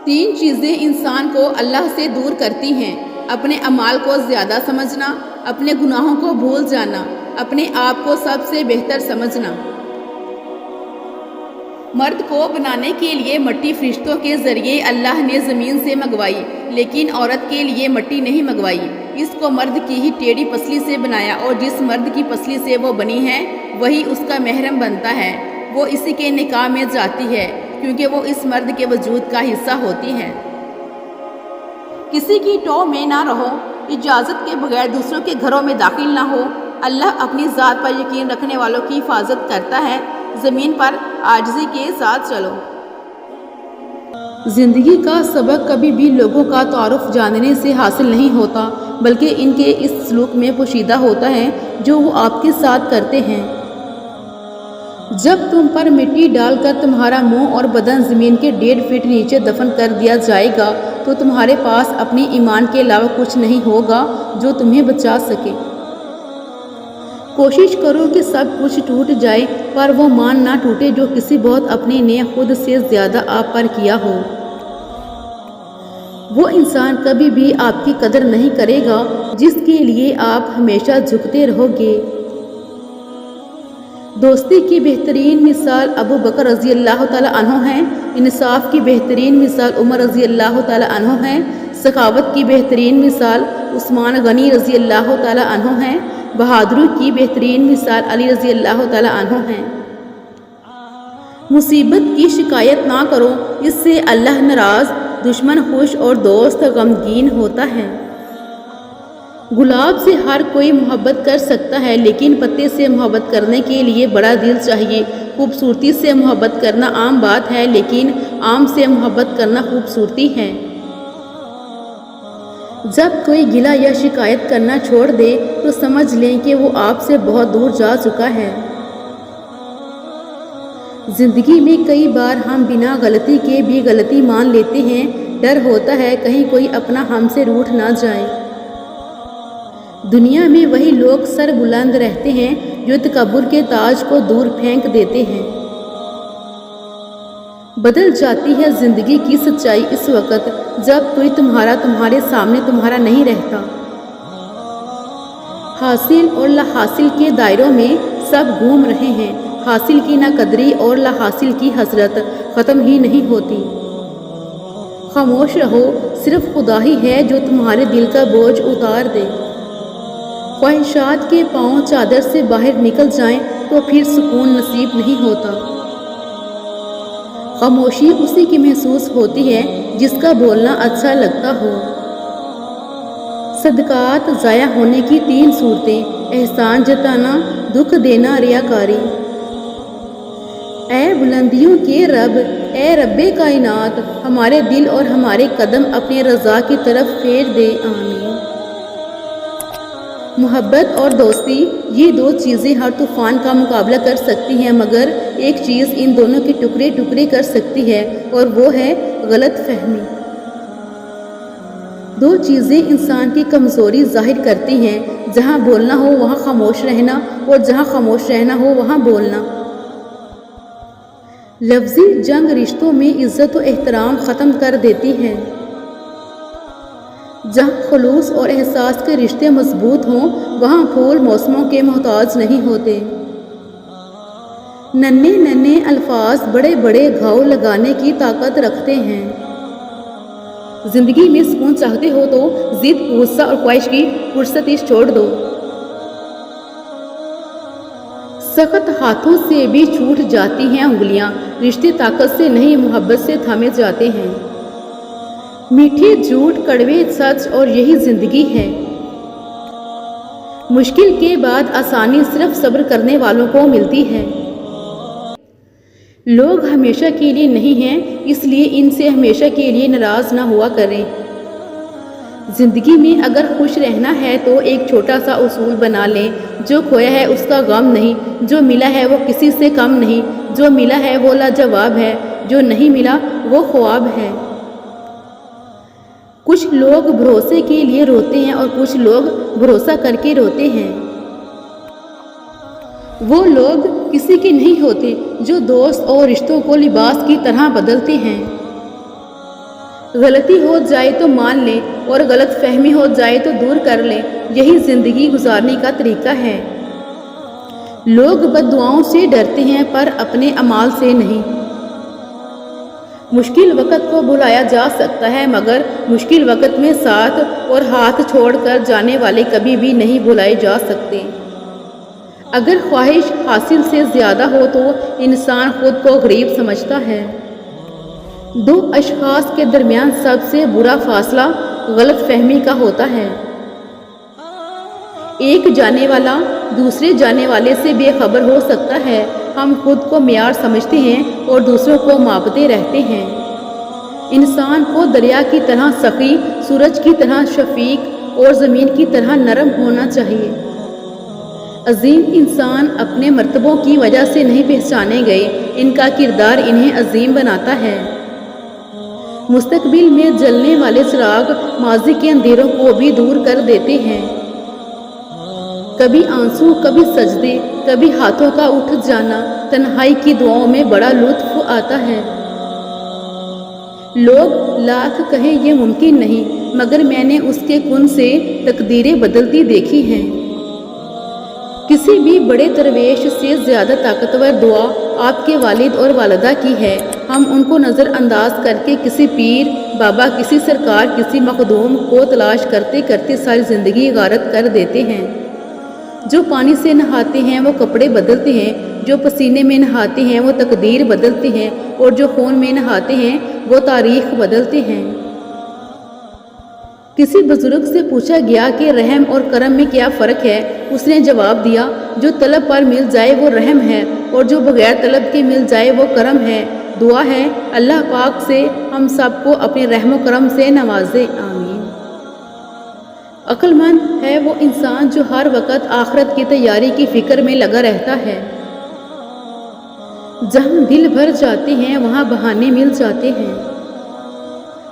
3 چیزیں انسان کو اللہ سے دور کرتی ہیں: اپنے اعمال کو زیادہ سمجھنا، اپنے گناہوں کو بھول جانا، اپنے آپ کو سب سے بہتر سمجھنا۔ مرد کو بنانے کے لیے مٹی فرشتوں کے ذریعے اللہ نے زمین سے منگوائی، لیکن عورت کے لیے مٹی نہیں منگوائی۔ اس کو مرد کی ہی ٹیڑھی پسلی سے بنایا، اور جس مرد کی پسلی سے وہ بنی ہے وہی اس کا محرم بنتا ہے۔ وہ اسی کے نکاح میں جاتی ہے کیونکہ وہ اس مرد کے وجود کا حصہ ہوتی ہے۔ کسی کی ٹو میں نہ رہو، اجازت کے بغیر دوسروں کے گھروں میں داخل نہ ہو۔ اللہ اپنی ذات پر یقین رکھنے والوں کی حفاظت کرتا ہے۔ زمین پر عاجزی کے ساتھ چلو۔ زندگی کا سبق کبھی بھی لوگوں کا تعارف جاننے سے حاصل نہیں ہوتا، بلکہ ان کے اس سلوک میں پوشیدہ ہوتا ہے جو وہ آپ کے ساتھ کرتے ہیں۔ جب تم پر مٹی ڈال کر تمہارا منہ اور بدن زمین کے 1.5 فٹ نیچے دفن کر دیا جائے گا تو تمہارے پاس اپنی ایمان کے علاوہ کچھ نہیں ہوگا جو تمہیں بچا سکے۔ کوشش کرو کہ سب کچھ ٹوٹ جائے، پر وہ مان نہ ٹوٹے جو کسی بہت اپنے نے خود سے زیادہ آپ پر کیا ہو۔ وہ انسان کبھی بھی آپ کی قدر نہیں کرے گا جس کے لیے آپ ہمیشہ جھکتے رہو گے۔ دوستی کی بہترین مثال ابو بکر رضی اللہ تعالیٰ عنہ ہیں، انصاف کی بہترین مثال عمر رضی اللہ تعالیٰ عنہ ہیں، سخاوت کی بہترین مثال عثمان غنی رضی اللہ تعالیٰ عنہ ہیں، بہادری کی بہترین مثال علی رضی اللہ تعالیٰ عنہ ہیں۔ مصیبت کی شکایت نہ کرو، اس سے اللہ ناراض، دشمن خوش اور دوست غمگین ہوتا ہے۔ گلاب سے ہر کوئی محبت کر سکتا ہے، لیکن پتے سے محبت کرنے کے لیے بڑا دل چاہیے۔ خوبصورتی سے محبت کرنا عام بات ہے، لیکن عام سے محبت کرنا خوبصورتی ہے۔ جب کوئی گلہ یا شکایت کرنا چھوڑ دے تو سمجھ لیں کہ وہ آپ سے بہت دور جا چکا ہے۔ زندگی میں کئی بار ہم بنا غلطی کے بھی غلطی مان لیتے ہیں۔ ڈر ہوتا ہے کہیں کوئی اپنا ہم سے روٹھ نہ جائے۔ دنیا میں وہی لوگ سر بلند رہتے ہیں جو تکبر کے تاج کو دور پھینک دیتے ہیں۔ بدل جاتی ہے زندگی کی سچائی اس وقت جب کوئی تمہارے سامنے تمہارا نہیں رہتا۔ حاصل اور لا حاصل کے دائروں میں سب گھوم رہے ہیں۔ حاصل کی نا قدری اور لا حاصل کی حسرت ختم ہی نہیں ہوتی۔ خاموش رہو، صرف خدا ہی ہے جو تمہارے دل کا بوجھ اتار دے۔ خواہشات کے پاؤں چادر سے باہر نکل جائیں تو پھر سکون نصیب نہیں ہوتا۔ خاموشی اسی کی محسوس ہوتی ہے جس کا بولنا اچھا لگتا ہو۔ صدقات ضائع ہونے کی 3 صورتیں: احسان جتانا، دکھ دینا، ریاکاری۔ اے بلندیوں کے رب، اے رب کائنات، ہمارے دل اور ہمارے قدم اپنے رضا کی طرف پھیر دے، آمین۔ محبت اور دوستی، یہ 2 چیزیں ہر طوفان کا مقابلہ کر سکتی ہیں، مگر ایک چیز ان دونوں کے ٹکڑے ٹکڑے کر سکتی ہے، اور وہ ہے غلط فہمی۔ 2 چیزیں انسان کی کمزوری ظاہر کرتی ہیں: جہاں بولنا ہو وہاں خاموش رہنا، اور جہاں خاموش رہنا ہو وہاں بولنا۔ لفظی جنگ رشتوں میں عزت و احترام ختم کر دیتی ہے۔ جہاں خلوص اور احساس کے رشتے مضبوط ہوں وہاں پھول موسموں کے محتاج نہیں ہوتے۔ ننھے ننھے الفاظ بڑے بڑے گھاؤ لگانے کی طاقت رکھتے ہیں۔ زندگی میں سکون چاہتے ہو تو ضد، غصہ اور خواہش کی پرستش چھوڑ دو۔ سخت ہاتھوں سے بھی چھوٹ جاتی ہیں انگلیاں، رشتے طاقت سے نہیں محبت سے تھامے جاتے ہیں۔ میٹھے جھوٹ، کڑوے سچ، اور یہی زندگی ہے۔ مشکل کے بعد آسانی صرف صبر کرنے والوں کو ملتی ہے۔ لوگ ہمیشہ کے لیے نہیں ہیں، اس لیے ان سے ہمیشہ کے لیے ناراض نہ ہوا کریں۔ زندگی میں اگر خوش رہنا ہے تو ایک چھوٹا سا اصول بنا لیں: جو کھویا ہے اس کا غم نہیں، جو ملا ہے وہ کسی سے کم نہیں، جو ملا ہے وہ لاجواب ہے، جو نہیں ملا وہ خواب ہے۔ کچھ لوگ بھروسے کے لیے روتے ہیں اور کچھ لوگ بھروسہ کر کے روتے ہیں۔ وہ لوگ کسی کے نہیں ہوتے جو دوست اور رشتوں کو لباس کی طرح بدلتے ہیں۔ غلطی ہو جائے تو مان لیں اور غلط فہمی ہو جائے تو دور کر لیں، یہی زندگی گزارنے کا طریقہ ہے۔ لوگ بد دعاؤں سے ڈرتے ہیں پر اپنے اعمال سے نہیں۔ مشکل وقت کو بھلایا جا سکتا ہے مگر مشکل وقت میں ساتھ اور ہاتھ چھوڑ کر جانے والے کبھی بھی نہیں بھلائے جا سکتے۔ اگر خواہش حاصل سے زیادہ ہو تو انسان خود کو غریب سمجھتا ہے۔ دو اشخاص کے درمیان سب سے برا فاصلہ غلط فہمی کا ہوتا ہے۔ ایک جانے والا دوسرے جانے والے سے بے خبر ہو سکتا ہے۔ ہم خود کو معیار سمجھتے ہیں اور دوسروں کو ماپتے رہتے ہیں۔ انسان کو دریا کی طرح سخی، سورج کی طرح شفیق اور زمین کی طرح نرم ہونا چاہیے۔ عظیم انسان اپنے مرتبوں کی وجہ سے نہیں پہچانے گئے، ان کا کردار انہیں عظیم بناتا ہے۔ مستقبل میں جلنے والے چراغ ماضی کے اندھیروں کو بھی دور کر دیتے ہیں۔ کبھی آنسو، کبھی سجدے، کبھی ہاتھوں کا اٹھ جانا، تنہائی کی دعاؤں میں بڑا لطف آتا ہے۔ لوگ لاکھ کہیں یہ ممکن نہیں، مگر میں نے اس کے کن سے تقدیریں بدلتی دیکھی ہیں۔ کسی بھی بڑے درویش سے زیادہ طاقتور دعا آپ کے والد اور والدہ کی ہے۔ ہم ان کو نظر انداز کر کے کسی پیر بابا، کسی سرکار، کسی مخدوم کو تلاش کرتے کرتے ساری زندگی غارت کر دیتے ہیں۔ جو پانی سے نہاتے ہیں وہ کپڑے بدلتے ہیں، جو پسینے میں نہاتے ہیں وہ تقدیر بدلتے ہیں، اور جو خون میں نہاتے ہیں وہ تاریخ بدلتے ہیں۔ کسی بزرگ سے پوچھا گیا کہ رحم اور کرم میں کیا فرق ہے؟ اس نے جواب دیا، جو طلب پر مل جائے وہ رحم ہے اور جو بغیر طلب کے مل جائے وہ کرم ہے۔ دعا ہے اللہ پاک سے ہم سب کو اپنے رحم و کرم سے نوازے، آمین۔ عقل مند ہے وہ انسان جو ہر وقت آخرت کی تیاری کی فکر میں لگا رہتا ہے۔ جہاں دل بھر جاتے ہیں وہاں بہانے مل جاتے ہیں۔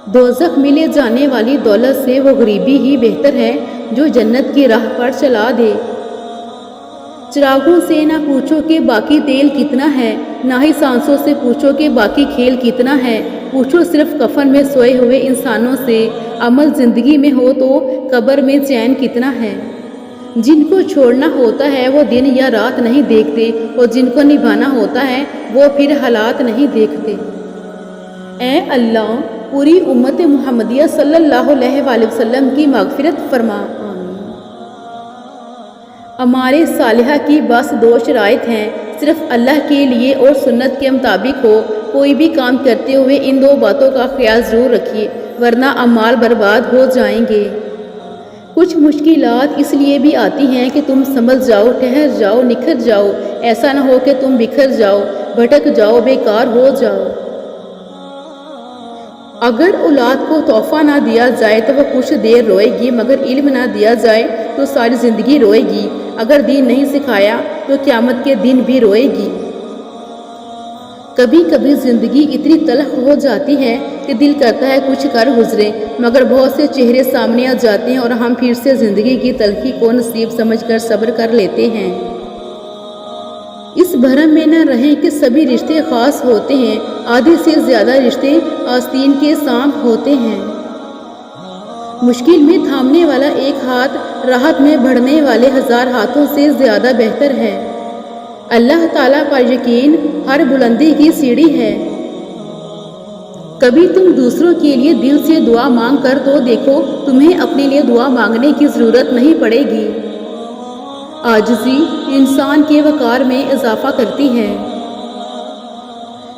دوزخ میں لے جانے والی دولت سے وہ غریبی ہی بہتر ہے جو جنت کی راہ پر چلا دے۔ چراغوں سے نہ پوچھو کہ باقی تیل کتنا ہے، نہ ہی سانسوں سے پوچھو کہ باقی کھیل کتنا ہے۔ پوچھو صرف کفن میں سوئے ہوئے انسانوں سے، عمل زندگی میں ہو تو قبر میں چین کتنا ہے۔ جن کو چھوڑنا ہوتا ہے وہ دن یا رات نہیں دیکھتے، اور جن کو نبھانا ہوتا ہے وہ پھر حالات نہیں دیکھتے۔ اے اللہ، پوری امت محمدیہ صلی اللہ علیہ وآلہ وسلم کی مغفرت فرما، آمین۔ ہمارے صالحہ کی بس دو شرائط ہیں، صرف اللہ کے لیے اور سنت کے مطابق ہو۔ کوئی بھی کام کرتے ہوئے ان دو باتوں کا خیال ضرور رکھیے، ورنہ اعمال برباد ہو جائیں گے۔ کچھ مشکلات اس لیے بھی آتی ہیں کہ تم سنبھل جاؤ، ٹھہر جاؤ، نکھر جاؤ، ایسا نہ ہو کہ تم بکھر جاؤ، بھٹک جاؤ، بیکار ہو جاؤ۔ اگر اولاد کو تحفہ نہ دیا جائے تو وہ کچھ دیر روئے گی، مگر علم نہ دیا جائے تو ساری زندگی روئے گی۔ اگر دین نہیں سکھایا تو قیامت کے دن بھی روئے گی۔ کبھی کبھی زندگی اتنی تلخ ہو جاتی ہے کہ دل کرتا ہے کچھ کر گزرے، مگر بہت سے چہرے سامنے آ جاتے ہیں اور ہم پھر سے زندگی کی تلخی کو نصیب سمجھ کر صبر کر لیتے ہیں۔ اس بھرم میں نہ رہیں کہ سبھی رشتے خاص ہوتے ہیں، آدھے سے زیادہ رشتے آستین کے سانپ ہوتے ہیں۔ مشکل میں تھامنے والا ایک ہاتھ راحت میں بڑھنے والے 1000 ہاتھوں سے زیادہ بہتر ہے۔ اللہ تعالیٰ پر یقین ہر بلندی کی سیڑھی ہے۔ کبھی تم دوسروں کے لیے دل سے دعا مانگ کر تو دیکھو، تمہیں اپنے لیے دعا مانگنے کی ضرورت نہیں پڑے گی۔ عاجزی انسان کے وقار میں اضافہ کرتی ہے۔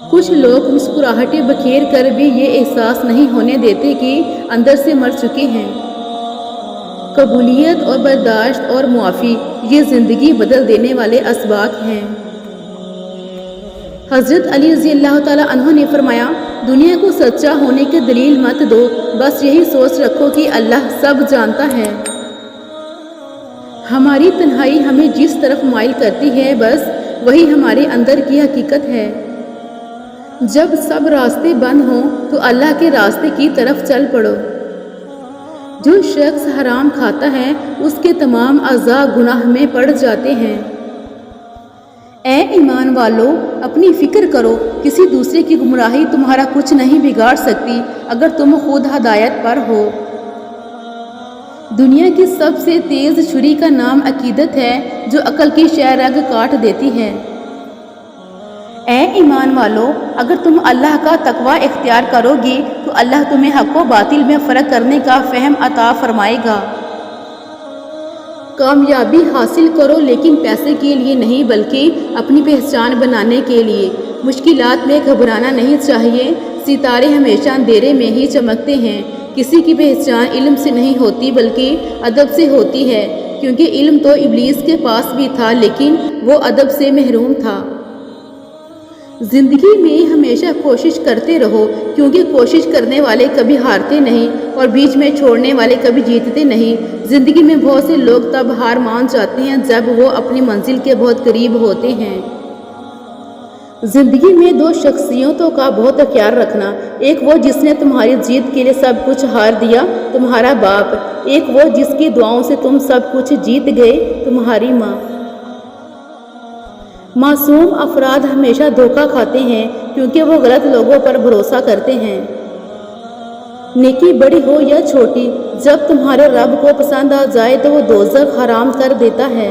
کچھ لوگ مسکراہٹیں بکھیر کر بھی یہ احساس نہیں ہونے دیتے کہ اندر سے مر چکے ہیں۔ قبولیت اور برداشت اور معافی یہ زندگی بدل دینے والے اسباق ہیں۔ حضرت علی رضی اللہ تعالیٰ عنہ نے فرمایا، دنیا کو سچا ہونے کی دلیل مت دو، بس یہی سوچ رکھو کہ اللہ سب جانتا ہے۔ ہماری تنہائی ہمیں جس طرف مائل کرتی ہے بس وہی ہمارے اندر کی حقیقت ہے۔ جب سب راستے بند ہوں تو اللہ کے راستے کی طرف چل پڑو۔ جو شخص حرام کھاتا ہے اس کے تمام اعضاء گناہ میں پڑ جاتے ہیں۔ اے ایمان والو، اپنی فکر کرو، کسی دوسرے کی گمراہی تمہارا کچھ نہیں بگاڑ سکتی اگر تم خود ہدایت پر ہو۔ دنیا کی سب سے تیز چھری کا نام عقیدت ہے جو عقل کی شہ رگ کاٹ دیتی ہے۔ اے ایمان والو، اگر تم اللہ کا تقوی اختیار کرو گے تو اللہ تمہیں حق و باطل میں فرق کرنے کا فہم عطا فرمائے گا۔ کامیابی حاصل کرو لیکن پیسے کے لیے نہیں بلکہ اپنی پہچان بنانے کے لیے۔ مشکلات میں گھبرانا نہیں چاہیے، ستارے ہمیشہ اندھیرے میں ہی چمکتے ہیں۔ کسی کی پہچان علم سے نہیں ہوتی بلکہ ادب سے ہوتی ہے، کیونکہ علم تو ابلیس کے پاس بھی تھا لیکن وہ ادب سے محروم تھا۔ زندگی میں ہمیشہ کوشش کرتے رہو، کیونکہ کوشش کرنے والے کبھی ہارتے نہیں اور بیچ میں چھوڑنے والے کبھی جیتتے نہیں۔ زندگی میں بہت سے لوگ تب ہار مان جاتے ہیں جب وہ اپنی منزل کے بہت قریب ہوتے ہیں۔ زندگی میں دو شخصیتوں کا بہت خیال رکھنا، ایک وہ جس نے تمہاری جیت کے لیے سب کچھ ہار دیا، تمہارا باپ، ایک وہ جس کی دعاؤں سے تم سب کچھ جیت گئے، تمہاری ماں۔ معصوم افراد ہمیشہ دھوکہ کھاتے ہیں کیونکہ وہ غلط لوگوں پر بھروسہ کرتے ہیں۔ نیکی بڑی ہو یا چھوٹی، جب تمہارے رب کو پسند آ جائے تو وہ دوزخ حرام کر دیتا ہے۔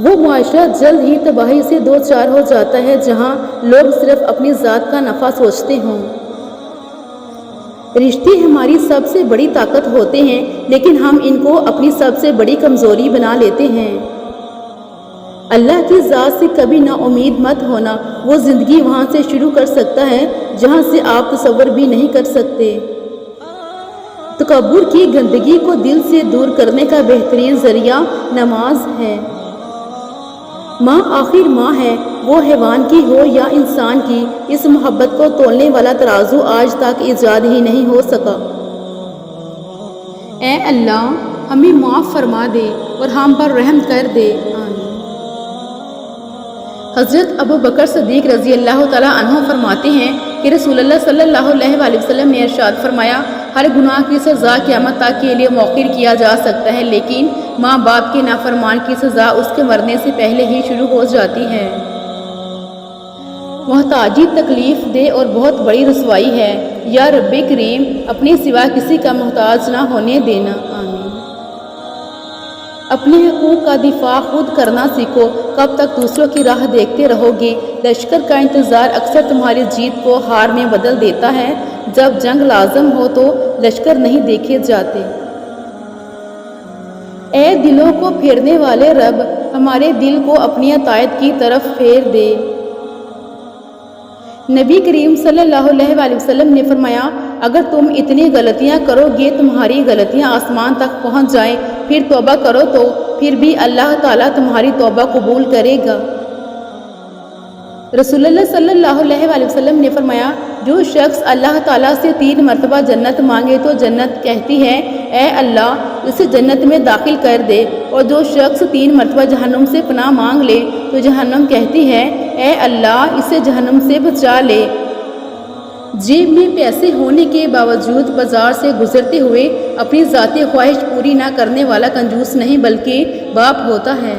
وہ معاشرہ جلد ہی تباہی سے دوچار ہو جاتا ہے جہاں لوگ صرف اپنی ذات کا نفع سوچتے ہوں۔ رشتے ہماری سب سے بڑی طاقت ہوتے ہیں لیکن ہم ان کو اپنی سب سے بڑی کمزوری بنا لیتے ہیں۔ اللہ کی ذات سے کبھی نا امید مت ہونا، وہ زندگی وہاں سے شروع کر سکتا ہے جہاں سے آپ تصور بھی نہیں کر سکتے۔ تکبر کی گندگی کو دل سے دور کرنے کا بہترین ذریعہ نماز ہے۔ ماں آخر ماں ہے، وہ حیوان کی ہو یا انسان کی، اس محبت کو تولنے والا ترازو آج تک ایجاد ہی نہیں ہو سکا۔ اے اللہ، ہمیں معاف فرما دے اور ہم پر رحم کر دے، آمین۔ حضرت ابو بکر صدیق رضی اللہ تعالیٰ عنہ فرماتے ہیں کہ رسول اللہ صلی اللہ علیہ وآلہ وسلم نے ارشاد فرمایا، ہر گناہ کی سزا قیامت تک کے لیے مؤخر کیا جا سکتا ہے لیکن ماں باپ کے نافرمان کی سزا اس کے مرنے سے پہلے ہی شروع ہو جاتی ہے۔ محتاجی تکلیف دہ اور بہت بڑی رسوائی ہے، یا رب کریم اپنے سوا کسی کا محتاج نہ ہونے دینا، آمین۔ اپنے حقوق کا دفاع خود کرنا سیکھو، کب تک دوسروں کی راہ دیکھتے رہو گے؟ لشکر کا انتظار اکثر تمہاری جیت کو ہار میں بدل دیتا ہے، جب جنگ لازم ہو تو لشکر نہیں دیکھے جاتے۔ اے دلوں کو پھیرنے والے رب، ہمارے دل کو اپنی اطاعت کی طرف پھیر دے۔ نبی کریم صلی اللہ علیہ وآلہ وسلم نے فرمایا، اگر تم اتنی غلطیاں کرو گے تمہاری غلطیاں آسمان تک پہنچ جائیں، پھر توبہ کرو تو پھر بھی اللہ تعالیٰ تمہاری توبہ قبول کرے گا۔ رسول اللہ صلی اللہ علیہ وآلہ وسلم نے فرمایا، جو شخص اللہ تعالیٰ سے 3 مرتبہ جنت مانگے تو جنت کہتی ہے، اے اللہ اسے جنت میں داخل کر دے، اور جو شخص 3 مرتبہ جہنم سے پناہ مانگ لے تو جہنم کہتی ہے، اے اللہ اسے جہنم سے بچا لے۔ جیب میں پیسے ہونے کے باوجود بازار سے گزرتے ہوئے اپنی ذاتی خواہش پوری نہ کرنے والا کنجوس نہیں بلکہ باپ ہوتا ہے۔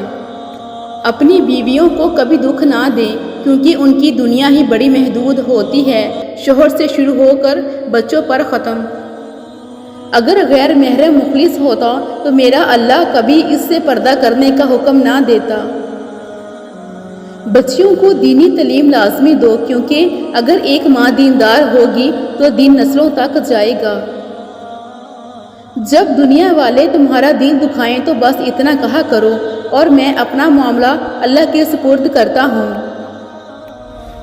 اپنی بیویوں کو کبھی دکھ نہ دیں کیونکہ ان کی دنیا ہی بڑی محدود ہوتی ہے، شوہر سے شروع ہو کر بچوں پر ختم۔ اگر غیر محرم مخلص ہوتا تو میرا اللہ کبھی اس سے پردہ کرنے کا حکم نہ دیتا۔ بچیوں کو دینی تعلیم لازمی دو، کیونکہ اگر ایک ماں دیندار ہوگی تو دین نسلوں تک جائے گا۔ جب دنیا والے تمہارا دل دکھائیں تو بس اتنا کہا کرو، اور میں اپنا معاملہ اللہ کے سپرد کرتا ہوں۔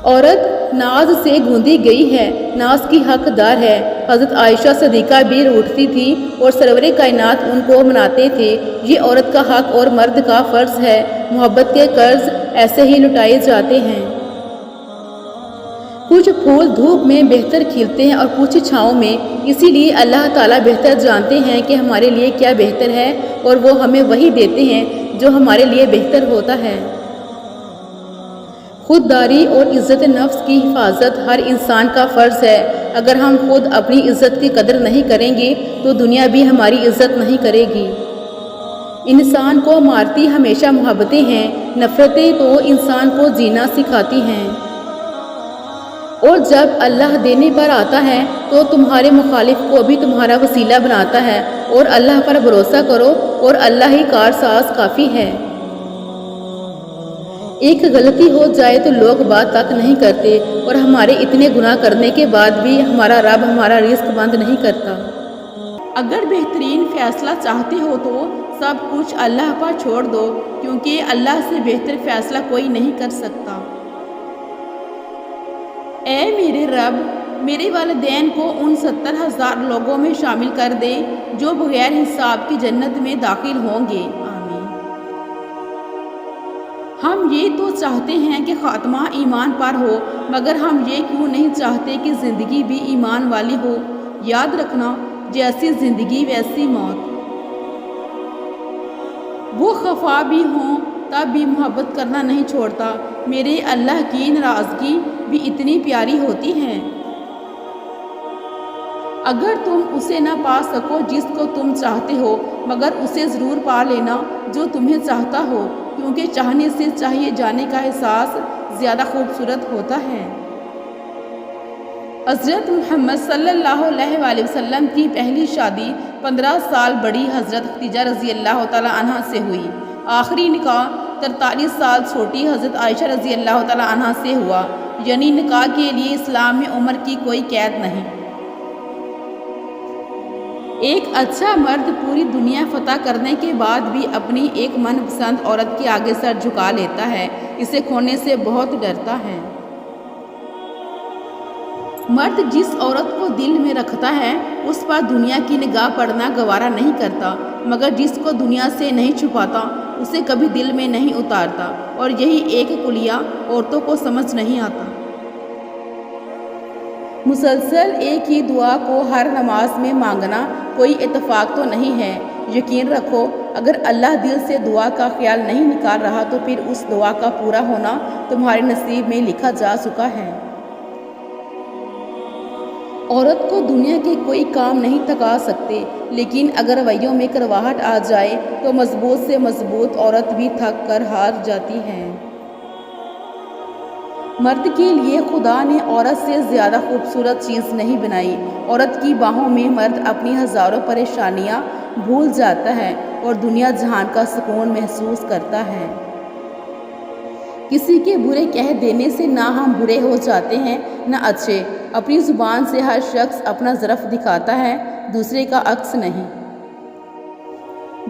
عورت ناز سے گوندی گئی ہے، ناز کی حقدار ہے۔ حضرت عائشہ صدیقہ بھی روٹھتی تھی اور سرور کائنات ان کو مناتے تھے۔ یہ عورت کا حق اور مرد کا فرض ہے۔ محبت کے قرض ایسے ہی لٹائے جاتے ہیں۔ کچھ پھول دھوپ میں بہتر کھلتے ہیں اور کچھ چھاؤں میں، اسی لیے اللہ تعالیٰ بہتر جانتے ہیں کہ ہمارے لیے کیا بہتر ہے، اور وہ ہمیں وہی دیتے ہیں جو ہمارے لیے بہتر ہوتا ہے۔ خودداری اور عزت نفس کی حفاظت ہر انسان کا فرض ہے۔ اگر ہم خود اپنی عزت کی قدر نہیں کریں گے تو دنیا بھی ہماری عزت نہیں کرے گی۔ انسان کو مارتی ہمیشہ محبتیں ہیں، نفرتیں تو انسان کو جینا سکھاتی ہیں۔ اور جب اللہ دینے پر آتا ہے تو تمہارے مخالف کو بھی تمہارا وسیلہ بناتا ہے، اور اللہ پر بھروسہ کرو اور اللہ ہی کارساز کافی ہے۔ ایک غلطی ہو جائے تو لوگ بات تک نہیں کرتے، اور ہمارے اتنے گناہ کرنے کے بعد بھی ہمارا رب ہمارا رزق بند نہیں کرتا۔ اگر بہترین فیصلہ چاہتے ہو تو سب کچھ اللہ پر چھوڑ دو، کیونکہ اللہ سے بہتر فیصلہ کوئی نہیں کر سکتا۔ اے میرے رب، میرے والدین کو ان 70,000 لوگوں میں شامل کر دے جو بغیر حساب کی جنت میں داخل ہوں گے، آمین۔ ہم یہ تو چاہتے ہیں کہ خاتمہ ایمان پر ہو، مگر ہم یہ کیوں نہیں چاہتے کہ زندگی بھی ایمان والی ہو؟ یاد رکھنا، جیسی زندگی ویسی موت۔ وہ خفا بھی ہوں تب بھی محبت کرنا نہیں چھوڑتا۔ میرے اللہ کی ناراضگی بھی اتنی پیاری ہوتی ہے۔ اگر تم اسے نہ پا سکو جس کو تم چاہتے ہو، مگر اسے ضرور پا لینا جو تمہیں چاہتا ہو، کیونکہ چاہنے سے چاہیے جانے کا احساس زیادہ خوبصورت ہوتا ہے۔ حضرت محمد صلی اللہ علیہ وآلہ وسلم کی پہلی شادی 15 سال بڑی حضرت خدیجہ رضی اللہ تعالی عنہ سے ہوئی۔ آخری نکاح 43 سال چھوٹی حضرت عائشہ رضی اللہ تعالی عنہ سے ہوا، یعنی نکاح کے لیے اسلام میں عمر کی کوئی قید نہیں۔ ایک اچھا مرد پوری دنیا فتح کرنے کے بعد بھی اپنی ایک من پسند عورت کے آگے سر جھکا لیتا ہے، اسے کھونے سے بہت ڈرتا ہے۔ مرد جس عورت کو دل میں رکھتا ہے اس پر دنیا کی نگاہ پڑنا گوارا نہیں کرتا، مگر جس کو دنیا سے نہیں چھپاتا اسے کبھی دل میں نہیں اتارتا، اور یہی ایک کلیہ عورتوں کو سمجھ نہیں آتا۔ مسلسل ایک ہی دعا کو ہر نماز میں مانگنا کوئی اتفاق تو نہیں ہے۔ یقین رکھو، اگر اللہ دل سے دعا کا خیال نہیں نکال رہا تو پھر اس دعا کا پورا ہونا تمہارے نصیب میں لکھا جا چکا ہے۔ عورت کو دنیا کے کوئی کام نہیں تھکا سکتے، لیکن اگر رویوں میں کرواہٹ آ جائے تو مضبوط سے مضبوط عورت بھی تھک کر ہار جاتی ہے۔ مرد کے لیے خدا نے عورت سے زیادہ خوبصورت چیز نہیں بنائی۔ عورت کی باہوں میں مرد اپنی ہزاروں پریشانیاں بھول جاتا ہے اور دنیا جہان کا سکون محسوس کرتا ہے۔ کسی کے برے کہہ دینے سے نہ ہم برے ہو جاتے ہیں نہ اچھے۔ اپنی زبان سے ہر شخص اپنا ظرف دکھاتا ہے، دوسرے کا عکس نہیں۔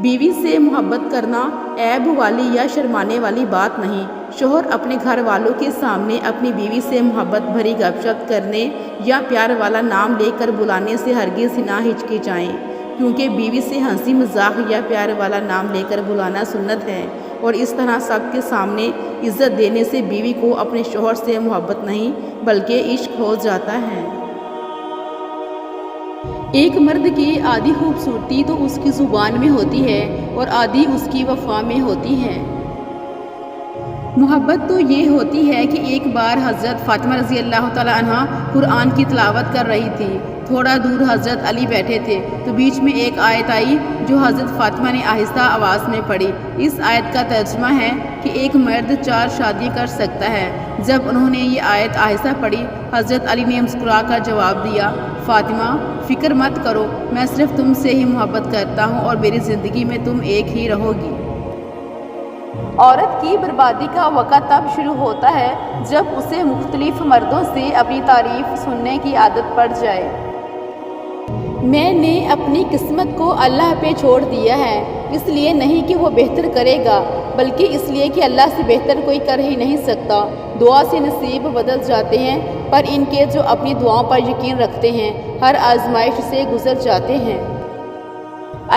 بیوی سے محبت کرنا عیب والی یا شرمانے والی بات نہیں۔ شوہر اپنے گھر والوں کے سامنے اپنی بیوی سے محبت بھری گپ شپ کرنے یا پیار والا نام لے کر بلانے سے ہرگز نہ ہچکچائیں، کیونکہ بیوی سے ہنسی مذاق یا پیار والا نام لے کر بلانا سنت ہے، اور اس طرح سب کے سامنے عزت دینے سے بیوی کو اپنے شوہر سے محبت نہیں بلکہ عشق ہو جاتا ہے۔ ایک مرد کی آدھی خوبصورتی تو اس کی زبان میں ہوتی ہے اور آدھی اس کی وفا میں ہوتی ہے۔ محبت تو یہ ہوتی ہے کہ ایک بار حضرت فاطمہ رضی اللہ تعالی عنہ قرآن کی تلاوت کر رہی تھی۔ تھوڑا دور حضرت علی بیٹھے تھے تو بیچ میں ایک آیت آئی جو حضرت فاطمہ نے آہستہ آواز میں پڑھی۔ اس آیت کا ترجمہ ہے کہ ایک مرد 4 شادیاں کر سکتا ہے۔ جب انہوں نے یہ آیت آہستہ پڑھی، حضرت علی نے مسکرا کر جواب دیا، فاطمہ فکر مت کرو، میں صرف تم سے ہی محبت کرتا ہوں اور میری زندگی میں تم ایک ہی رہو گی۔ عورت کی بربادی کا وقت تب شروع ہوتا ہے جب اسے مختلف مردوں سے اپنی تعریف سننے کی عادت پڑ جائے۔ میں نے اپنی قسمت کو اللہ پہ چھوڑ دیا ہے، اس لیے نہیں کہ وہ بہتر کرے گا، بلکہ اس لیے کہ اللہ سے بہتر کوئی کر ہی نہیں سکتا۔ دعا سے نصیب بدل جاتے ہیں، پر ان کے جو اپنی دعاؤں پر یقین رکھتے ہیں ہر آزمائش سے گزر جاتے ہیں۔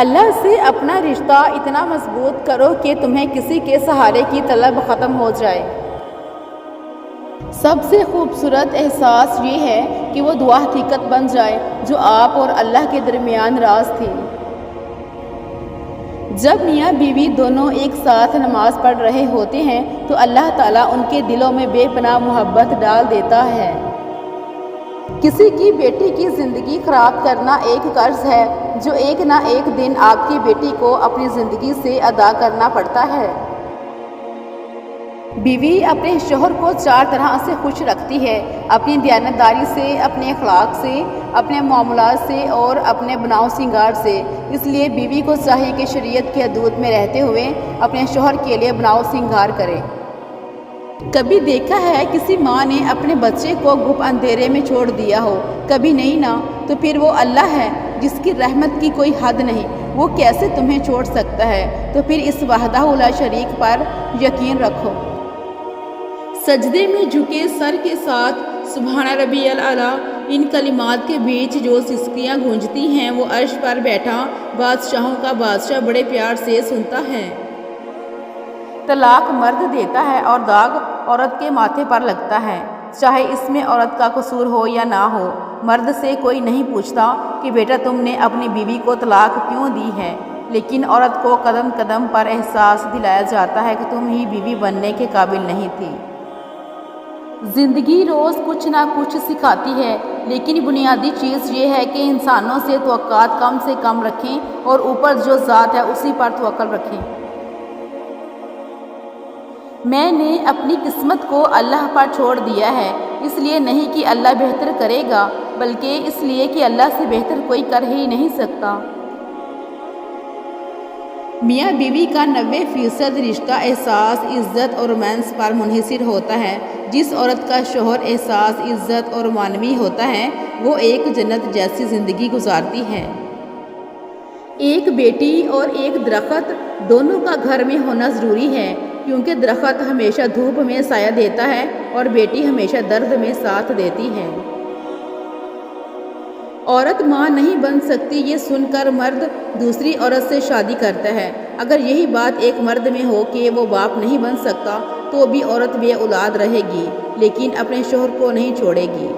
اللہ سے اپنا رشتہ اتنا مضبوط کرو کہ تمہیں کسی کے سہارے کی طلب ختم ہو جائے۔ سب سے خوبصورت احساس یہ ہے کہ وہ دعا حقیقت بن جائے جو آپ اور اللہ کے درمیان راز تھی۔ جب میاں بیوی دونوں ایک ساتھ نماز پڑھ رہے ہوتے ہیں تو اللہ تعالیٰ ان کے دلوں میں بے پناہ محبت ڈال دیتا ہے۔ کسی کی بیٹی کی زندگی خراب کرنا ایک قرض ہے جو ایک نہ ایک دن آپ کی بیٹی کو اپنی زندگی سے ادا کرنا پڑتا ہے۔ بیوی اپنے شوہر کو 4 طرح سے خوش رکھتی ہے: اپنی دیانتداری سے، اپنے اخلاق سے، اپنے معاملات سے اور اپنے بناؤ سنگار سے۔ اس لیے بیوی کو چاہیے کہ شریعت کی حدود میں رہتے ہوئے اپنے شوہر کے لیے بناؤ سنگار کرے۔ کبھی دیکھا ہے کسی ماں نے اپنے بچے کو گھپ اندھیرے میں چھوڑ دیا ہو؟ کبھی نہیں نا۔ تو پھر وہ اللہ ہے جس کی رحمت کی کوئی حد نہیں، وہ کیسے تمہیں چھوڑ سکتا ہے؟ تو پھر اس وحدہ لا شریک پر یقین رکھو۔ سجدے میں جھکے سر کے ساتھ سبحان ربی الاعلیٰ، ان کلمات کے بیچ جو سسکیاں گونجتی ہیں وہ عرش پر بیٹھا بادشاہوں کا بادشاہ بڑے پیار سے سنتا ہے۔ طلاق مرد دیتا ہے اور داغ عورت کے ماتھے پر لگتا ہے، چاہے اس میں عورت کا قصور ہو یا نہ ہو۔ مرد سے کوئی نہیں پوچھتا کہ بیٹا تم نے اپنی بیوی کو طلاق کیوں دی ہے، لیکن عورت کو قدم قدم پر احساس دلایا جاتا ہے کہ تم ہی بیوی بننے کے قابل نہیں تھی۔ زندگی روز کچھ نہ کچھ سکھاتی ہے، لیکن بنیادی چیز یہ ہے کہ انسانوں سے توقعات کم سے کم رکھیں اور اوپر جو ذات ہے اسی پر توکل رکھیں۔ میں نے اپنی قسمت کو اللہ پر چھوڑ دیا ہے، اس لیے نہیں کہ اللہ بہتر کرے گا، بلکہ اس لیے کہ اللہ سے بہتر کوئی کر ہی نہیں سکتا۔ میاں بیوی کا 90% رشتہ احساس، عزت اور رومانس پر منحصر ہوتا ہے۔ جس عورت کا شوہر احساس، عزت اور معنوی ہوتا ہے وہ ایک جنت جیسی زندگی گزارتی ہے۔ ایک بیٹی اور ایک درخت دونوں کا گھر میں ہونا ضروری ہے، کیونکہ درخت ہمیشہ دھوپ میں سایہ دیتا ہے اور بیٹی ہمیشہ درد میں ساتھ دیتی ہے۔ عورت ماں نہیں بن سکتی یہ سن کر مرد دوسری عورت سے شادی کرتا ہے۔ اگر یہی بات ایک مرد میں ہو کہ وہ باپ نہیں بن سکتا تو بھی عورت بے اولاد رہے گی، لیکن اپنے شوہر کو نہیں چھوڑے گی۔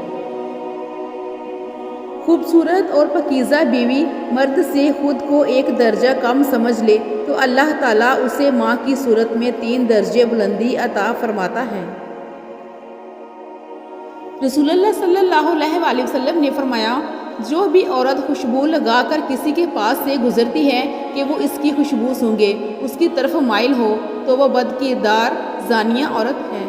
خوبصورت اور پاکیزہ بیوی مرد سے خود کو ایک درجہ کم سمجھ لے تو اللہ تعالیٰ اسے ماں کی صورت میں 3 درجے بلندی عطا فرماتا ہے۔ رسول اللہ صلی اللہ علیہ وسلم نے فرمایا، جو بھی عورت خوشبو لگا کر کسی کے پاس سے گزرتی ہے کہ وہ اس کی خوشبو سونگے، اس کی طرف مائل ہو تو وہ بدکردار زانیہ عورت ہے۔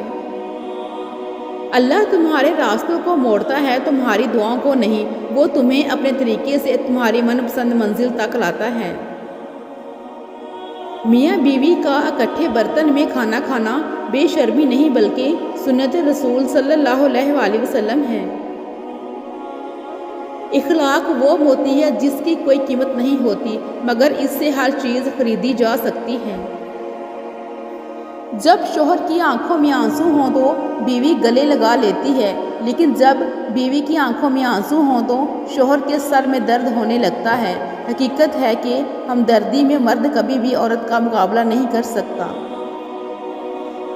اللہ تمہارے راستوں کو موڑتا ہے، تمہاری دعاؤں کو نہیں۔ وہ تمہیں اپنے طریقے سے تمہاری من پسند منزل تک لاتا ہے۔ میاں بیوی کا اکٹھے برتن میں کھانا کھانا بے شرمی نہیں بلکہ سنت رسول صلی اللہ علیہ وسلم ہے۔ اخلاق وہ موتی ہے جس کی کوئی قیمت نہیں ہوتی مگر اس سے ہر چیز خریدی جا سکتی ہے۔ جب شوہر کی آنکھوں میں آنسو ہوں تو بیوی گلے لگا لیتی ہے، لیکن جب بیوی کی آنکھوں میں آنسو ہوں تو شوہر کے سر میں درد ہونے لگتا ہے۔ حقیقت ہے کہ ہمدردی میں مرد کبھی بھی عورت کا مقابلہ نہیں کر سکتا۔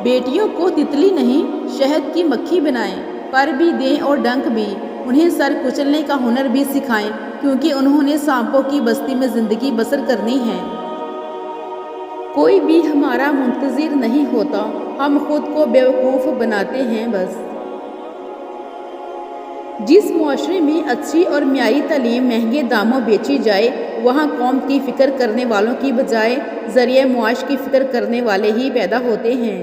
بیٹیوں کو تتلی نہیں شہد کی مکھی بنائیں، پر بھی دیں اور ڈنک بھی۔ انہیں سر کچلنے کا ہنر بھی سکھائیں، کیونکہ انہوں نے سانپوں کی بستی میں زندگی بسر کرنی ہے۔ کوئی بھی ہمارا منتظر نہیں ہوتا، ہم خود کو بیوقوف بناتے ہیں بس۔ جس معاشرے میں اچھی اور معیاری تعلیم مہنگے داموں بیچی جائے وہاں قوم کی فکر کرنے والوں کی بجائے ذریعہ معاش کی فکر کرنے والے ہی پیدا ہوتے ہیں۔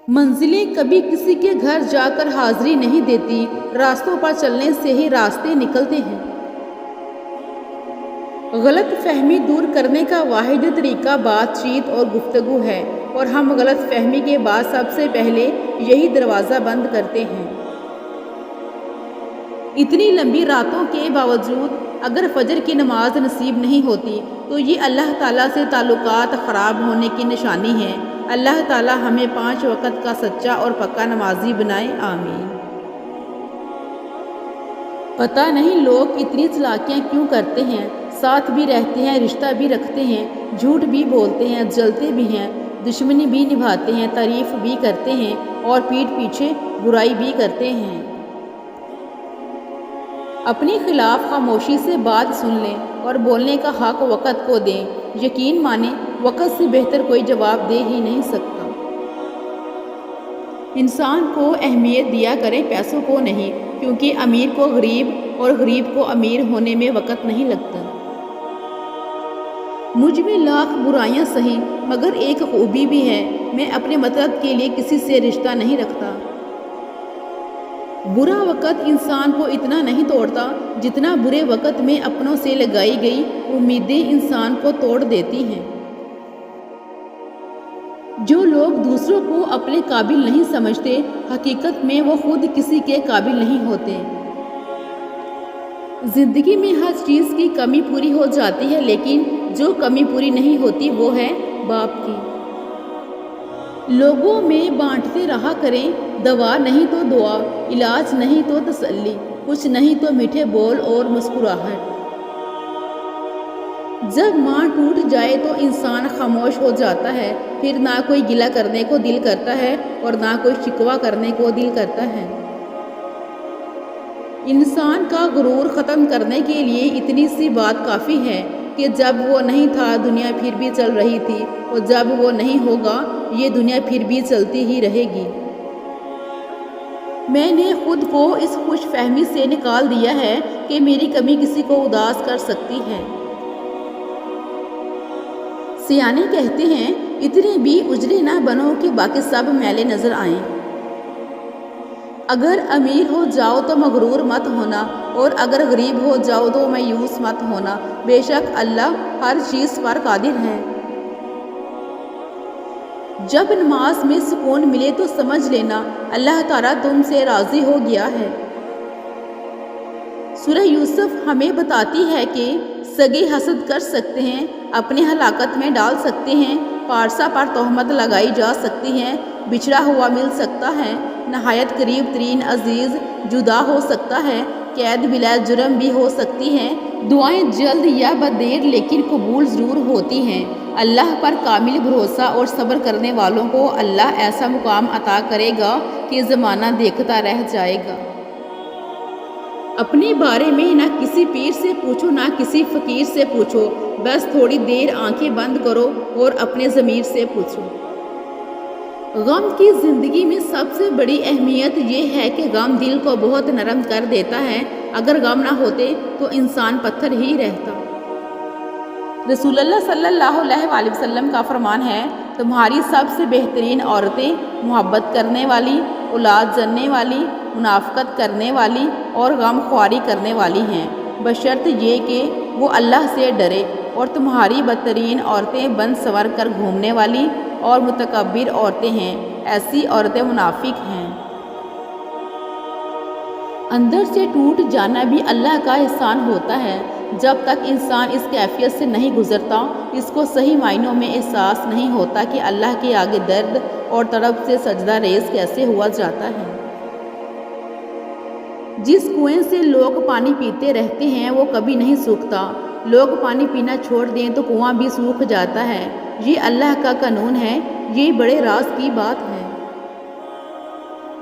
منزلیں کبھی کسی کے گھر جا کر حاضری نہیں دیتی، راستوں پر چلنے سے ہی راستے نکلتے ہیں۔ غلط فہمی دور کرنے کا واحد طریقہ بات چیت اور گفتگو ہے، اور ہم غلط فہمی کے بعد سب سے پہلے یہی دروازہ بند کرتے ہیں۔ اتنی لمبی راتوں کے باوجود اگر فجر کی نماز نصیب نہیں ہوتی تو یہ اللہ تعالیٰ سے تعلقات خراب ہونے کی نشانی ہے۔ اللہ تعالیٰ ہمیں 5 وقت کا سچا اور پکا نمازی بنائے، آمین۔ پتہ نہیں لوگ اتنی چالاکیاں کیوں کرتے ہیں، ساتھ بھی رہتے ہیں، رشتہ بھی رکھتے ہیں، جھوٹ بھی بولتے ہیں، جلتے بھی ہیں، دشمنی بھی نبھاتے ہیں، تعریف بھی کرتے ہیں اور پیٹھ پیچھے برائی بھی کرتے ہیں۔ اپنے خلاف خاموشی سے بات سن لیں اور بولنے کا حق وقت کو دیں۔ یقین مانیں وقت سے بہتر کوئی جواب دے ہی نہیں سکتا۔ انسان کو اہمیت دیا کریں، پیسوں کو نہیں، کیونکہ امیر کو غریب اور غریب کو امیر ہونے میں وقت نہیں لگتا۔ مجھ میں لاکھ برائیاں سہی مگر ایک خوبی بھی ہے، میں اپنے مطلب کے لیے کسی سے رشتہ نہیں رکھتا۔ برا وقت انسان کو اتنا نہیں توڑتا جتنا برے وقت میں اپنوں سے لگائی گئی امیدیں انسان کو توڑ دیتی ہیں۔ جو لوگ دوسروں کو اپنے قابل نہیں سمجھتے، حقیقت میں وہ خود کسی کے قابل نہیں ہوتے۔ زندگی میں ہر چیز کی کمی پوری ہو جاتی ہے، لیکن جو کمی پوری نہیں ہوتی وہ ہے باپ کی۔ لوگوں میں بانٹتے رہا کریں، دوا نہیں تو دعا، علاج نہیں تو تسلی، کچھ نہیں تو میٹھے بول اور مسکراہٹ۔ جب ماں ٹوٹ جائے تو انسان خاموش ہو جاتا ہے، پھر نہ کوئی گلہ کرنے کو دل کرتا ہے اور نہ کوئی شکوہ کرنے کو دل کرتا ہے۔ انسان کا غرور ختم کرنے کے لیے اتنی سی بات کافی ہے کہ جب وہ نہیں تھا دنیا پھر بھی چل رہی تھی، اور جب وہ نہیں ہوگا یہ دنیا پھر بھی چلتی ہی رہے گی۔ میں نے خود کو اس خوش فہمی سے نکال دیا ہے کہ میری کمی کسی کو اداس کر سکتی ہے۔ سیانے کہتے ہیں اتنے بھی اجڑے نہ بنو کہ باقی سب میلے نظر آئیں۔ اگر امیر ہو جاؤ تو مغرور مت ہونا، اور اگر غریب ہو جاؤ تو مایوس مت ہونا، بے شک اللہ ہر چیز پر قادر ہے۔ جب نماز میں سکون ملے تو سمجھ لینا اللہ تعالیٰ تم سے راضی ہو گیا ہے۔ سورہ یوسف ہمیں بتاتی ہے کہ سگے حسد کر سکتے ہیں، اپنے ہلاکت میں ڈال سکتے ہیں، پارسا پر تہمت لگائی جا سکتی ہے، بچھڑا ہوا مل سکتا ہے، نہایت قریب ترین عزیز جدا ہو سکتا ہے، قید بلا جرم بھی ہو سکتی ہے، دعائیں جلد یا بدیر لیکن قبول ضرور ہوتی ہیں۔ اللہ پر کامل بھروسہ اور صبر کرنے والوں کو اللہ ایسا مقام عطا کرے گا کہ زمانہ دیکھتا رہ جائے گا۔ اپنے بارے میں نہ کسی پیر سے پوچھو نہ کسی فقیر سے پوچھو، بس تھوڑی دیر آنکھیں بند کرو اور اپنے ضمیر سے پوچھو۔ غم کی زندگی میں سب سے بڑی اہمیت یہ ہے کہ غم دل کو بہت نرم کر دیتا ہے، اگر غم نہ ہوتے تو انسان پتھر ہی رہتا۔ رسول اللہ صلی اللہ علیہ وآلہ وسلم کا فرمان ہے، تمہاری سب سے بہترین عورتیں محبت کرنے والی، اولاد جننے والی، منافقت کرنے والی اور غم خواری کرنے والی ہیں، بشرط یہ کہ وہ اللہ سے ڈرے، اور تمہاری بدترین عورتیں بن سنور کر گھومنے والی اور متکبر عورتیں ہیں، ایسی عورتیں منافق ہیں۔ اندر سے ٹوٹ جانا بھی اللہ کا احسان ہوتا ہے۔ جب تک انسان اس کیفیت سے نہیں گزرتا، اس کو صحیح معنوں میں احساس نہیں ہوتا کہ اللہ کے آگے درد اور تڑپ سے سجدہ ریز کیسے ہوا جاتا ہے۔ جس کنویں سے لوگ پانی پیتے رہتے ہیں وہ کبھی نہیں سوکھتا، لوگ پانی پینا چھوڑ دیں تو کنواں بھی سوکھ جاتا ہے۔ یہ اللہ کا قانون ہے، یہ بڑے راز کی بات ہے۔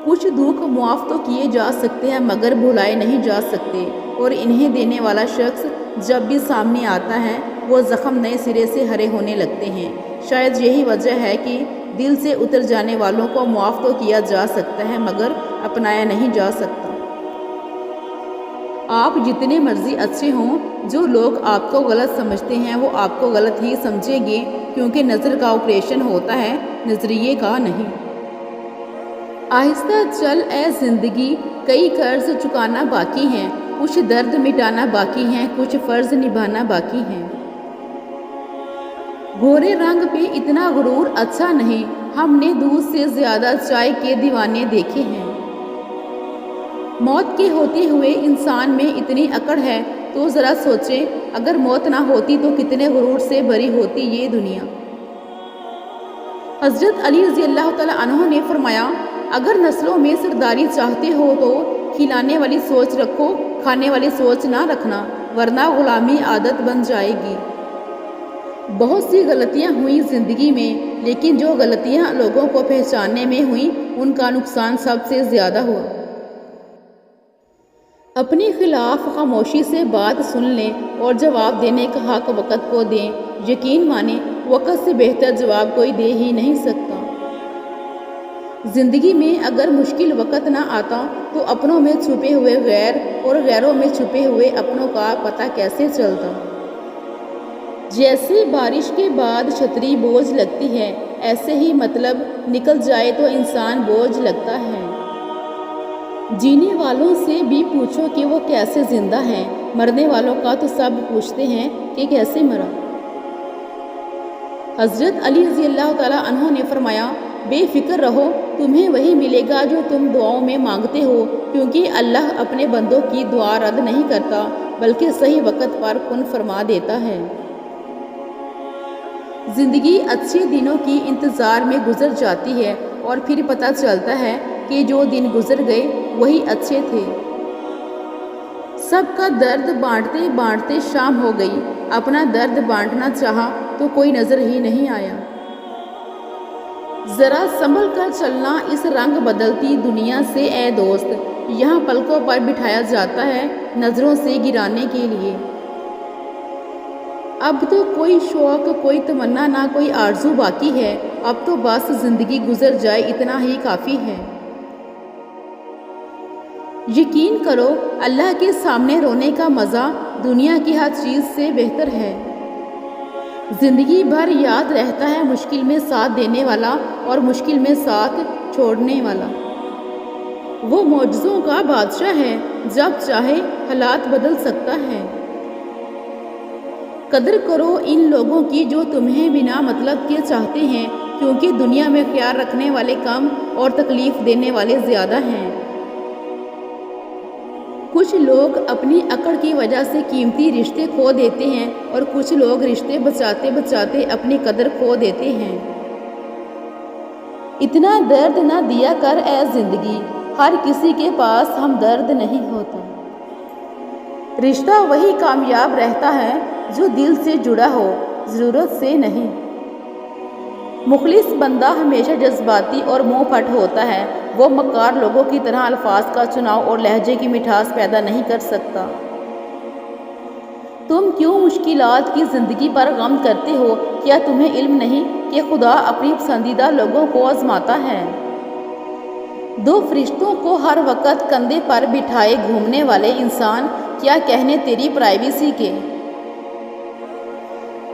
کچھ دکھ معاف تو کیے جا سکتے ہیں مگر بھلائے نہیں جا سکتے، اور انہیں دینے والا شخص جب بھی سامنے آتا ہے وہ زخم نئے سرے سے ہرے ہونے لگتے ہیں۔ شاید یہی وجہ ہے کہ دل سے اتر جانے والوں کو معاف تو کیا جا سکتا ہے مگر اپنایا نہیں جا سکتا۔ آپ جتنے مرضی اچھے ہوں، جو لوگ آپ کو غلط سمجھتے ہیں وہ آپ کو غلط ہی سمجھیں گے، کیونکہ نظر کا آپریشن ہوتا ہے، نظریے کا نہیں۔ آہستہ چل اے زندگی، کئی قرض چکانا باقی ہیں، کچھ درد مٹانا باقی ہیں، کچھ فرض نبھانا باقی ہیں۔ گورے رنگ پہ اتنا غرور اچھا نہیں، ہم نے دودھ سے زیادہ چائے کے دیوانے دیکھے ہیں۔ موت کے ہوتے ہوئے انسان میں اتنی اکڑ ہے تو ذرا سوچیں اگر موت نہ ہوتی تو کتنے غرور سے بھری ہوتی یہ دنیا۔ حضرت علی رضی اللہ تعالیٰ عنہ نے فرمایا، اگر نسلوں میں سرداری چاہتے ہو تو کھلانے والی سوچ رکھو، کھانے والی سوچ نہ رکھنا، ورنہ غلامی عادت بن جائے گی۔ بہت سی غلطیاں ہوئیں زندگی میں، لیکن جو غلطیاں لوگوں کو پہچاننے میں ہوئیں ان کا نقصان سب سے زیادہ ہوا۔ اپنے خلاف خاموشی سے بات سن لیں اور جواب دینے کا حق وقت کو دیں، یقین مانیں وقت سے بہتر جواب کوئی دے ہی نہیں سکتا۔ زندگی میں اگر مشکل وقت نہ آتا تو اپنوں میں چھپے ہوئے غیر اور غیروں میں چھپے ہوئے اپنوں کا پتہ کیسے چلتا؟ جیسے بارش کے بعد چھتری بوجھ لگتی ہے، ایسے ہی مطلب نکل جائے تو انسان بوجھ لگتا ہے۔ جینے والوں سے بھی پوچھو کہ وہ کیسے زندہ ہیں، مرنے والوں کا تو سب پوچھتے ہیں کہ کیسے مرا۔ حضرت علی رضی اللہ تعالیٰ عنہ نے فرمایا، بے فکر رہو، تمہیں وہی ملے گا جو تم دعاؤں میں مانگتے ہو، کیونکہ اللہ اپنے بندوں کی دعا رد نہیں کرتا بلکہ صحیح وقت پر کن فرما دیتا ہے۔ زندگی اچھے دنوں کی انتظار میں گزر جاتی ہے اور پھر پتہ چلتا ہے کہ جو دن گزر گئے وہی اچھے تھے۔ سب کا درد بانٹتے بانٹتے شام ہو گئی، اپنا درد بانٹنا چاہا تو کوئی نظر ہی نہیں آیا۔ ذرا سنبھل کر چلنا اس رنگ بدلتی دنیا سے اے دوست، یہاں پلکوں پر بٹھایا جاتا ہے نظروں سے گرانے کے لیے۔ اب تو کوئی شوق، کوئی تمنا، نہ کوئی آرزو باقی ہے، اب تو بس زندگی گزر جائے اتنا ہی کافی ہے۔ یقین کرو اللہ کے سامنے رونے کا مزہ دنیا کی ہر چیز سے بہتر ہے۔ زندگی بھر یاد رہتا ہے مشکل میں ساتھ دینے والا اور مشکل میں ساتھ چھوڑنے والا۔ وہ معجزوں کا بادشاہ ہے، جب چاہے حالات بدل سکتا ہے۔ قدر کرو ان لوگوں کی جو تمہیں بنا مطلب کے چاہتے ہیں، کیونکہ دنیا میں خیال رکھنے والے کم اور تکلیف دینے والے زیادہ ہیں۔ کچھ لوگ اپنی اکڑ کی وجہ سے قیمتی رشتے کھو دیتے ہیں اور کچھ لوگ رشتے بچاتے بچاتے اپنی قدر کھو دیتے ہیں۔ اتنا درد نہ دیا کر اے زندگی، ہر کسی کے پاس ہمدرد نہیں ہوتا۔ رشتہ وہی کامیاب رہتا ہے جو دل سے جڑا ہو، ضرورت سے نہیں۔ مخلص بندہ ہمیشہ جذباتی اور منہ پھٹ ہوتا ہے، وہ مکار لوگوں کی طرح الفاظ کا چناؤ اور لہجے کی مٹھاس پیدا نہیں کر سکتا۔ تم کیوں مشکلات کی زندگی پر غم کرتے ہو؟ کیا تمہیں علم نہیں کہ خدا اپنی پسندیدہ لوگوں کو آزماتا ہے؟ دو فرشتوں کو ہر وقت کندھے پر بٹھائے گھومنے والے انسان کیا کہنے تیری پرائیویسی کے؟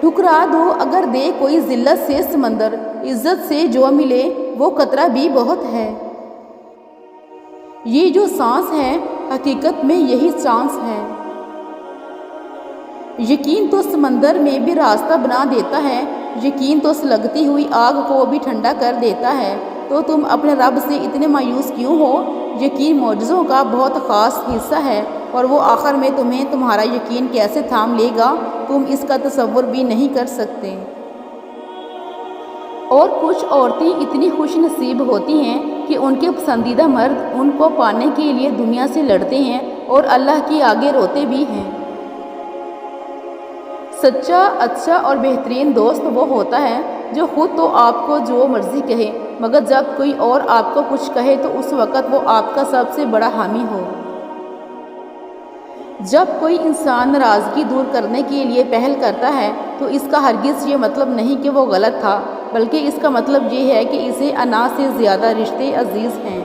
ٹھکرا دو اگر دے کوئی ذلت سے سمندر، عزت سے جو ملے وہ قطرہ بھی بہت ہے۔ یہ جو سانس ہے حقیقت میں یہی چانس ہے۔ یقین تو سمندر میں بھی راستہ بنا دیتا ہے، یقین تو سلگتی ہوئی آگ کو بھی ٹھنڈا کر دیتا ہے۔ تو تم اپنے رب سے اتنے مایوس کیوں ہو؟ یقین معجزوں کا بہت خاص حصہ ہے اور وہ آخر میں تمہیں تمہارا یقین کیسے تھام لے گا تم اس کا تصور بھی نہیں کر سکتے۔ اور کچھ عورتیں اتنی خوش نصیب ہوتی ہیں کہ ان کے پسندیدہ مرد ان کو پانے کے لیے دنیا سے لڑتے ہیں اور اللہ کے آگے روتے بھی ہیں۔ سچا، اچھا اور بہترین دوست وہ ہوتا ہے جو خود تو آپ کو جو مرضی کہے، مگر جب کوئی اور آپ کو کچھ کہے تو اس وقت وہ آپ کا سب سے بڑا حامی ہو۔ جب کوئی انسان ناراضگی دور کرنے کے لیے پہل کرتا ہے تو اس کا ہرگز یہ مطلب نہیں کہ وہ غلط تھا، بلکہ اس کا مطلب یہ ہے کہ اسے انا سے زیادہ رشتے عزیز ہیں۔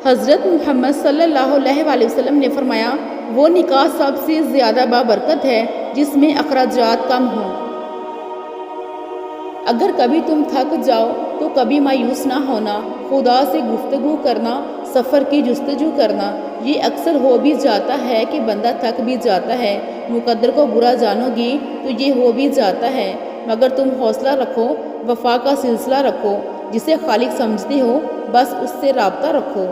حضرت محمد صلی اللہ علیہ وآلہ وسلم نے فرمایا، وہ نکاح سب سے زیادہ بابرکت ہے جس میں اخراجات کم ہوں۔ اگر کبھی تم تھک جاؤ تو کبھی مایوس نہ ہونا، خدا سے گفتگو کرنا، سفر کی جستجو کرنا۔ یہ اکثر ہو بھی جاتا ہے کہ بندہ تھک بھی جاتا ہے، مقدر کو برا جانو گی تو یہ ہو بھی جاتا ہے، مگر تم حوصلہ رکھو، وفا کا سلسلہ رکھو، جسے خالق سمجھتے ہو بس اس سے رابطہ رکھو۔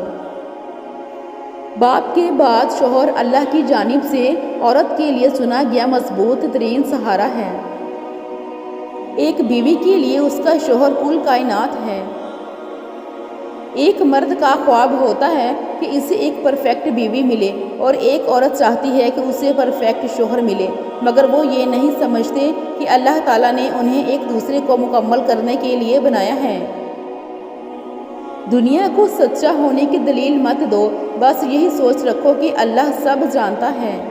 باپ کے بعد شوہر اللہ کی جانب سے عورت کے لیے چنا گیا مضبوط ترین سہارا ہے۔ ایک بیوی کے لیے اس کا شوہر کل کائنات ہے۔ ایک مرد کا خواب ہوتا ہے کہ اسے ایک پرفیکٹ بیوی ملے اور ایک عورت چاہتی ہے کہ اسے پرفیکٹ شوہر ملے، مگر وہ یہ نہیں سمجھتے کہ اللہ تعالیٰ نے انہیں ایک دوسرے کو مکمل کرنے کے لیے بنایا ہے۔ دنیا کو سچا ہونے کی دلیل مت دو، بس یہی سوچ رکھو کہ اللہ سب جانتا ہے۔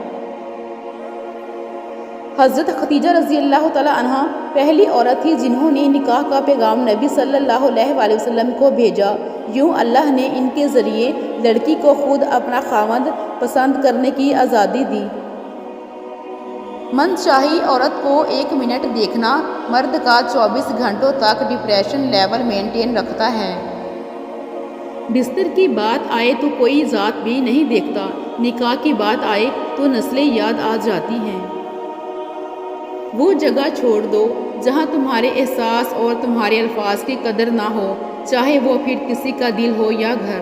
حضرت خدیجہ رضی اللہ تعالیٰ عنہ پہلی عورت تھی جنہوں نے نکاح کا پیغام نبی صلی اللہ علیہ وآلہ وسلم کو بھیجا۔ یوں اللہ نے ان کے ذریعے لڑکی کو خود اپنا خاوند پسند کرنے کی آزادی دی۔ منشاہی عورت کو 1 منٹ دیکھنا مرد کا 24 گھنٹوں تک ڈپریشن لیول مینٹین رکھتا ہے۔ بستر کی بات آئے تو کوئی ذات بھی نہیں دیکھتا، نکاح کی بات آئے تو نسلیں یاد آ جاتی ہیں۔ وہ جگہ چھوڑ دو جہاں تمہارے احساس اور تمہارے الفاظ کی قدر نہ ہو، چاہے وہ پھر کسی کا دل ہو یا گھر۔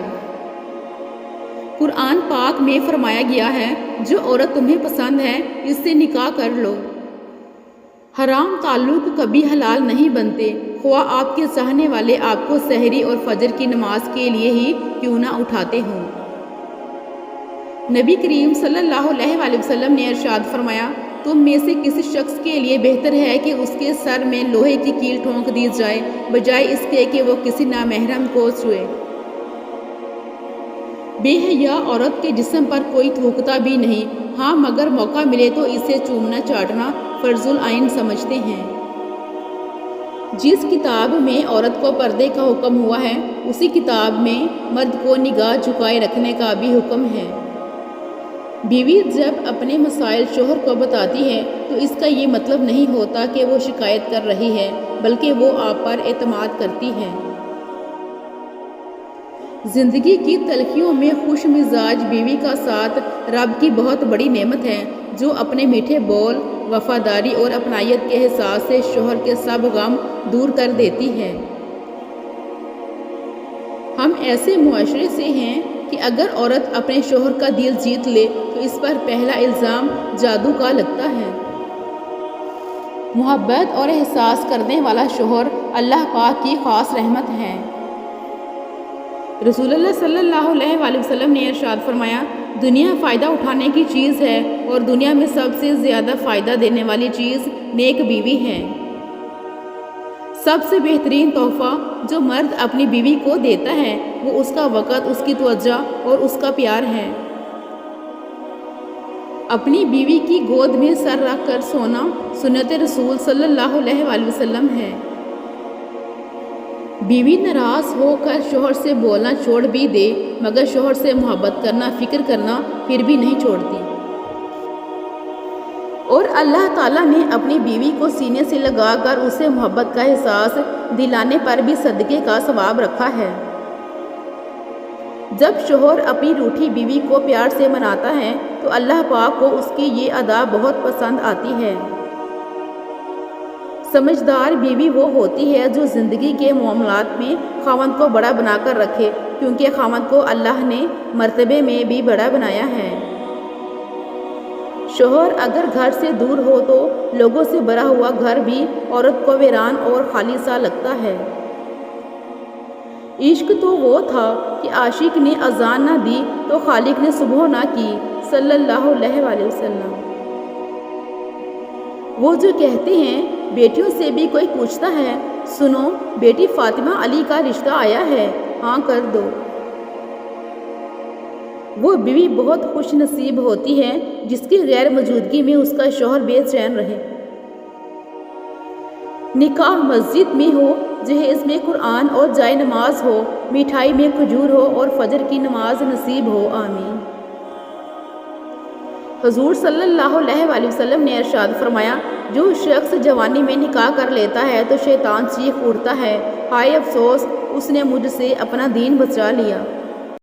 قرآن پاک میں فرمایا گیا ہے، جو عورت تمہیں پسند ہے اس سے نکاح کر لو۔ حرام تعلق کبھی حلال نہیں بنتے، خواہ آپ کے چاہنے والے آپ کو سحری اور فجر کی نماز کے لیے ہی کیوں نہ اٹھاتے ہوں۔ نبی کریم صلی اللہ علیہ وآلہ وسلم نے ارشاد فرمایا، تم میں سے کسی شخص کے لیے بہتر ہے کہ اس کے سر میں لوہے کی کیل ٹھونک دی جائے بجائے اس کے کہ وہ کسی نامحرم کو چھوئے۔ بے حیا عورت کے جسم پر کوئی تھوکتا بھی نہیں، ہاں مگر موقع ملے تو اسے چومنا چاٹنا فرض العین سمجھتے ہیں۔ جس کتاب میں عورت کو پردے کا حکم ہوا ہے، اسی کتاب میں مرد کو نگاہ جھکائے رکھنے کا بھی حکم ہے۔ بیوی جب اپنے مسائل شوہر کو بتاتی ہے تو اس کا یہ مطلب نہیں ہوتا کہ وہ شکایت کر رہی ہے، بلکہ وہ آپ پر اعتماد کرتی ہے۔ زندگی کی تلخیوں میں خوش مزاج بیوی کا ساتھ رب کی بہت بڑی نعمت ہے، جو اپنے میٹھے بول، وفاداری اور اپنائیت کے احساس سے شوہر کے سب غم دور کر دیتی ہے۔ ہم ایسے معاشرے سے ہیں کہ اگر عورت اپنے شوہر کا دل جیت لے تو اس پر پہلا الزام جادو کا لگتا ہے۔ محبت اور احساس کرنے والا شوہر اللہ پاک کی خاص رحمت ہے۔ رسول اللہ صلی اللہ علیہ وآلہ وسلم نے ارشاد فرمایا، دنیا فائدہ اٹھانے کی چیز ہے اور دنیا میں سب سے زیادہ فائدہ دینے والی چیز نیک بیوی ہے۔ سب سے بہترین تحفہ جو مرد اپنی بیوی کو دیتا ہے وہ اس کا وقت، اس کی توجہ اور اس کا پیار ہے۔ اپنی بیوی کی گود میں سر رکھ کر سونا سنت رسول صلی اللہ علیہ وآلہ وسلم ہے۔ بیوی ناراض ہو کر شوہر سے بولنا چھوڑ بھی دے مگر شوہر سے محبت کرنا، فکر کرنا پھر بھی نہیں چھوڑتی۔ اور اللہ تعالیٰ نے اپنی بیوی کو سینے سے لگا کر اسے محبت کا احساس دلانے پر بھی صدقے کا ثواب رکھا ہے۔ جب شوہر اپنی روٹھی بیوی کو پیار سے مناتا ہے تو اللہ پاک کو اس کی یہ ادا بہت پسند آتی ہے۔ سمجھدار بیوی وہ ہوتی ہے جو زندگی کے معاملات میں خاوند کو بڑا بنا کر رکھے، کیونکہ خاوند کو اللہ نے مرتبے میں بھی بڑا بنایا ہے۔ شوہر اگر گھر سے دور ہو تو لوگوں سے بھرا ہوا گھر بھی عورت کو ویران اور خالی سا لگتا ہے۔ عشق تو وہ تھا کہ عاشق نے اذان نہ دی تو خالق نے صبح نہ کی، صلی اللہ علیہ وآلہ وسلم۔ وہ جو کہتے ہیں بیٹیوں سے بھی کوئی پوچھتا ہے، سنو بیٹی فاطمہ علی کا رشتہ آیا ہے، ہاں کر دو۔ وہ بیوی بہت خوش نصیب ہوتی ہے جس کی غیر موجودگی میں اس کا شوہر بے چین رہے۔ نکاح مسجد میں ہو، جہیز میں قرآن اور جائے نماز ہو، مٹھائی میں کھجور ہو اور فجر کی نماز نصیب ہو، آمین۔ حضور صلی اللہ علیہ وآلہ وسلم نے ارشاد فرمایا، جو شخص جوانی میں نکاح کر لیتا ہے تو شیطان چیخ اٹھتا ہے، ہائے افسوس، اس نے مجھ سے اپنا دین بچا لیا۔